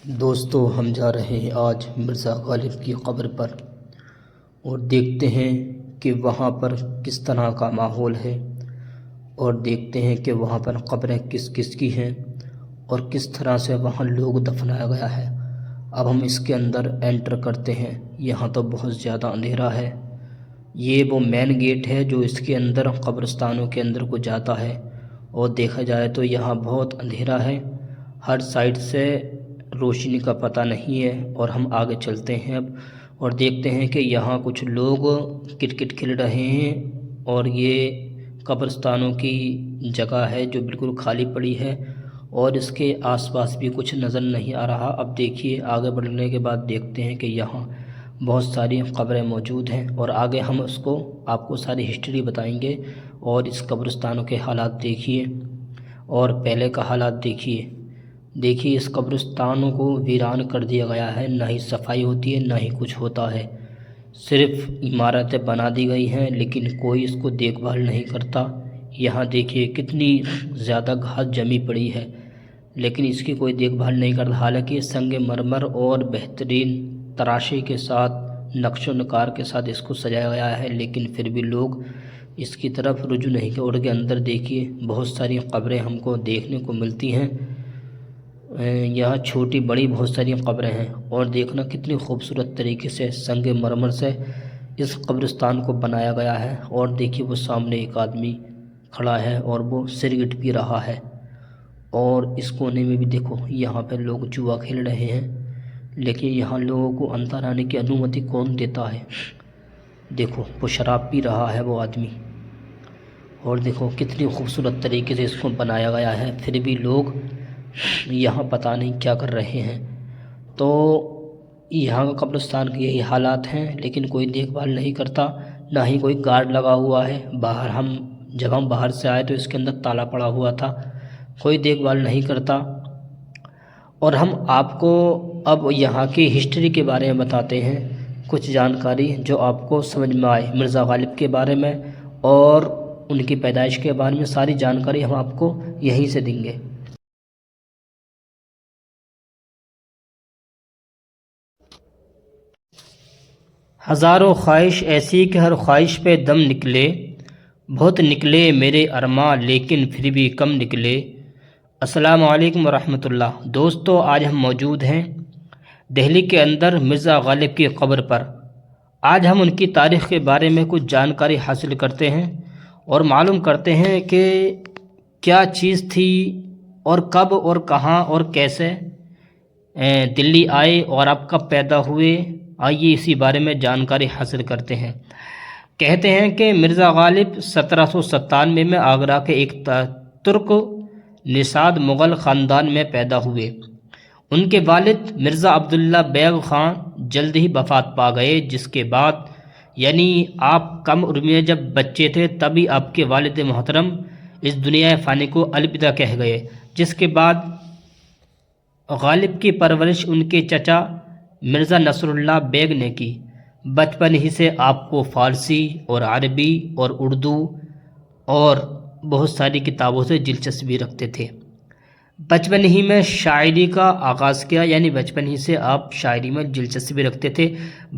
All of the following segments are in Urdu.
دوستو ہم جا رہے ہیں آج مرزا غالب کی قبر پر اور دیکھتے ہیں کہ وہاں پر کس طرح کا ماحول ہے اور دیکھتے ہیں کہ وہاں پر قبریں کس کس کی ہیں اور کس طرح سے وہاں لوگ دفنایا گیا ہے۔ اب ہم اس کے اندر انٹر کرتے ہیں۔ یہاں تو بہت زیادہ اندھیرا ہے۔ یہ وہ مین گیٹ ہے جو اس کے اندر قبرستانوں کے اندر کو جاتا ہے، اور دیکھا جائے تو یہاں بہت اندھیرا ہے، ہر سائڈ سے روشنی کا پتہ نہیں ہے۔ اور ہم آگے چلتے ہیں اب اور دیکھتے ہیں کہ یہاں کچھ لوگ کرکٹ کھیل رہے ہیں، اور یہ قبرستانوں کی جگہ ہے جو بالکل خالی پڑی ہے، اور اس کے آس پاس بھی کچھ نظر نہیں آ رہا۔ اب دیکھیے آگے بڑھنے کے بعد دیکھتے ہیں کہ یہاں بہت ساری قبریں موجود ہیں، اور آگے ہم اس کو آپ کو ساری ہسٹری بتائیں گے۔ اور اس قبرستانوں کے حالات دیکھیے اور پہلے کا حالات دیکھیے اس قبرستانوں کو ویران کر دیا گیا ہے، نہ ہی صفائی ہوتی ہے نہ ہی کچھ ہوتا ہے، صرف عمارتیں بنا دی گئی ہیں لیکن کوئی اس کو دیکھ بھال نہیں کرتا۔ یہاں دیکھیے کتنی زیادہ گھاس جمی پڑی ہے لیکن اس کی کوئی دیکھ بھال نہیں کرتا، حالانکہ سنگ مرمر اور بہترین تراشی کے ساتھ نقش و نگار کے ساتھ اس کو سجایا گیا ہے، لیکن پھر بھی لوگ اس کی طرف رجوع نہیں کرتے۔ اور کے اندر دیکھیے بہت ساری قبریں ہم کو دیکھنے کو ملتی ہیں، یہاں چھوٹی بڑی بہت ساری قبریں ہیں، اور دیکھنا کتنی خوبصورت طریقے سے سنگ مرمر سے اس قبرستان کو بنایا گیا ہے۔ اور دیکھیے وہ سامنے ایک آدمی کھڑا ہے اور وہ سگریٹ پی رہا ہے، اور اس کونے میں بھی دیکھو یہاں پہ لوگ جوا کھیل رہے ہیں، لیکن یہاں لوگوں کو اندر آنے کی انومتی کون دیتا ہے؟ دیکھو وہ شراب پی رہا ہے وہ آدمی، اور دیکھو کتنی خوبصورت طریقے سے اس کو بنایا گیا ہے، پھر بھی لوگ یہاں پتہ نہیں کیا کر رہے ہیں۔ تو یہاں کا قبرستان کے یہی حالات ہیں، لیکن کوئی دیکھ بھال نہیں کرتا، نہ ہی کوئی گارڈ لگا ہوا ہے۔ جب ہم باہر سے آئے تو اس کے اندر تالا پڑا ہوا تھا، کوئی دیکھ بھال نہیں کرتا۔ اور ہم آپ کو اب یہاں کی ہسٹری کے بارے میں بتاتے ہیں، کچھ جانکاری جو آپ کو سمجھ میں آئے مرزا غالب کے بارے میں اور ان کی پیدائش کے بارے میں، ساری جانکاری ہم آپ کو یہیں سے دیں گے۔ ہزاروں خواہش ایسی کہ ہر خواہش پہ دم نکلے، بہت نکلے میرے ارماں لیکن پھر بھی کم نکلے۔ السلام علیکم ورحمۃ اللہ۔ دوستو آج ہم موجود ہیں دہلی کے اندر مرزا غالب کی قبر پر۔ آج ہم ان کی تاریخ کے بارے میں کچھ جانکاری حاصل کرتے ہیں اور معلوم کرتے ہیں کہ کیا چیز تھی اور کب اور کہاں اور کیسے دلی آئے اور اب کب پیدا ہوئے۔ آئیے اسی بارے میں جانکاری حاصل کرتے ہیں۔ کہتے ہیں کہ مرزا غالب 1797 میں آگرہ کے ایک ترک نژاد مغل خاندان میں پیدا ہوئے۔ ان کے والد مرزا عبداللہ بیگ خان جلد ہی وفات پا گئے، جس کے بعد یعنی آپ کم عمر میں جب بچے تھے تبھی آپ کے والد محترم اس دنیا فانی کو الوداع کہہ گئے، جس کے بعد غالب کی پرورش ان کے چچا مرزا نصر اللہ بیگ نے کی۔ بچپن ہی سے آپ کو فارسی اور عربی اور اردو اور بہت ساری کتابوں سے دلچسپی رکھتے تھے۔ بچپن ہی میں شاعری کا آغاز کیا، یعنی بچپن ہی سے آپ شاعری میں دلچسپی رکھتے تھے،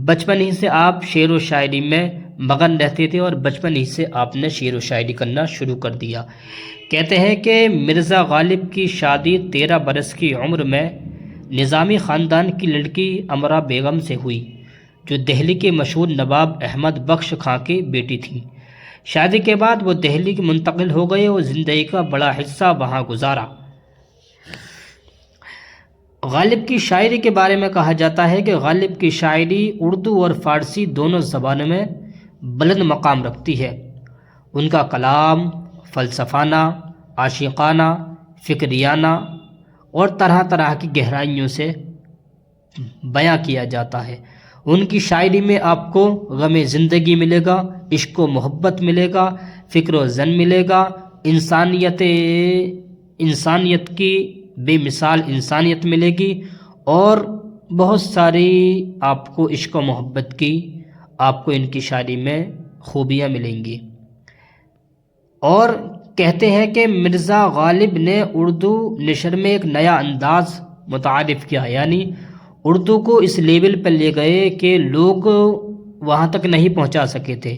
بچپن ہی سے آپ شعر و شاعری میں مگن رہتے تھے، اور بچپن ہی سے آپ نے شعر و شاعری کرنا شروع کر دیا۔ کہتے ہیں کہ مرزا غالب کی شادی 13 برس کی عمر میں نظامی خاندان کی لڑکی امرا بیگم سے ہوئی، جو دہلی کے مشہور نواب احمد بخش خاں کی بیٹی تھیں۔ شادی کے بعد وہ دہلی منتقل ہو گئے اور زندگی کا بڑا حصہ وہاں گزارا۔ غالب کی شاعری کے بارے میں کہا جاتا ہے کہ غالب کی شاعری اردو اور فارسی دونوں زبانوں میں بلند مقام رکھتی ہے۔ ان کا کلام فلسفانہ، عاشقانہ، فکریانہ اور طرح طرح کی گہرائیوں سے بیاں کیا جاتا ہے۔ ان کی شاعری میں آپ کو غم زندگی ملے گا، عشق و محبت ملے گا، فکر و زن ملے گا، انسانیت کی بے مثال انسانیت ملے گی، اور بہت ساری آپ کو عشق و محبت کی آپ کو ان کی شاعری میں خوبیاں ملیں گی۔ اور کہتے ہیں کہ مرزا غالب نے اردو نثر میں ایک نیا انداز متعارف کیا، یعنی اردو کو اس لیول پر لے گئے کہ لوگ وہاں تک نہیں پہنچا سکے تھے،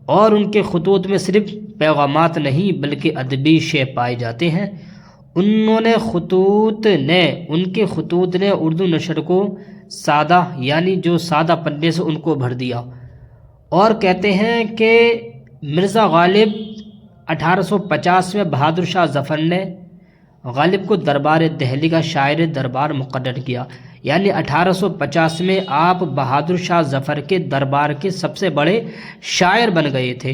اور ان کے خطوط میں صرف پیغامات نہیں بلکہ ادبی شے پائے جاتے ہیں۔ ان کے خطوط نے اردو نثر کو سادہ، یعنی جو سادہ پنے سے ان کو بھر دیا۔ اور کہتے ہیں کہ مرزا غالب 1850 میں بہادر شاہ ظفر نے غالب کو دربار دہلی کا شاعر دربار مقرر کیا، یعنی 1850 میں آپ بہادر شاہ ظفر کے دربار کے سب سے بڑے شاعر بن گئے تھے۔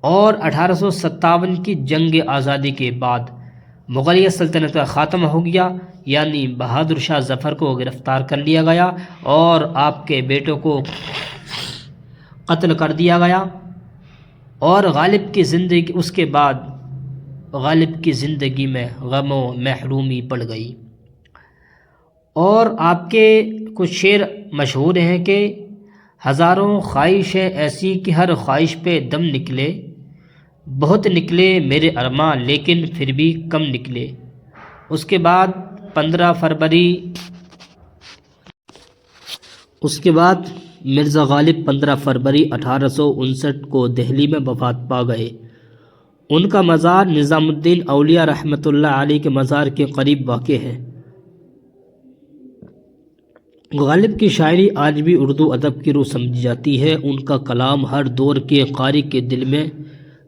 اور 1857 کی جنگ آزادی کے بعد مغلیہ سلطنت کا خاتمہ ہو گیا، یعنی بہادر شاہ ظفر کو گرفتار کر لیا گیا اور آپ کے بیٹوں کو قتل کر دیا گیا، اور غالب کی زندگی اس کے بعد غالب کی زندگی میں غم و محرومی پڑ گئی۔ اور آپ کے کچھ شعر مشہور ہیں کہ ہزاروں خواہشیں ایسی کہ ہر خواہش پہ دم نکلے، بہت نکلے میرے ارماں لیکن پھر بھی کم نکلے۔ اس کے بعد 15 فروری مرزا غالب 15 فروری 1859 کو دہلی میں وفات پا گئے۔ ان کا مزار نظام الدین اولیاء رحمۃ اللہ علیہ کے مزار کے قریب واقع ہے۔ غالب کی شاعری آج بھی اردو ادب کی روح سمجھی جاتی ہے۔ ان کا کلام ہر دور کے قاری کے دل میں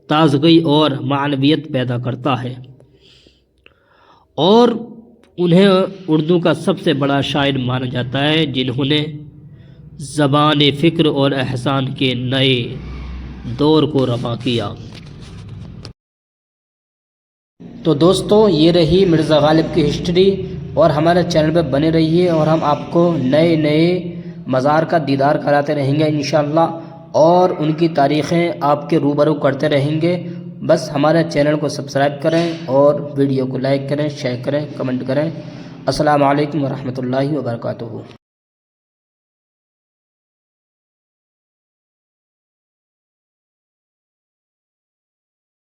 تازگی اور معنویت پیدا کرتا ہے، اور انہیں اردو کا سب سے بڑا شاعر مانا جاتا ہے جنہوں نے زبان فکر اور احسان کے نئے دور کو رواں کیا۔ تو دوستو، یہ رہی مرزا غالب کی ہسٹری، اور ہمارے چینل پہ بنے رہیے اور ہم آپ کو نئے نئے مزار کا دیدار کراتے رہیں گے انشاءاللہ، اور ان کی تاریخیں آپ کے روبرو کرتے رہیں گے۔ بس ہمارے چینل کو سبسکرائب کریں اور ویڈیو کو لائک کریں، شیئر کریں، کمنٹ کریں۔ السلام علیکم ورحمۃ اللہ وبرکاتہ۔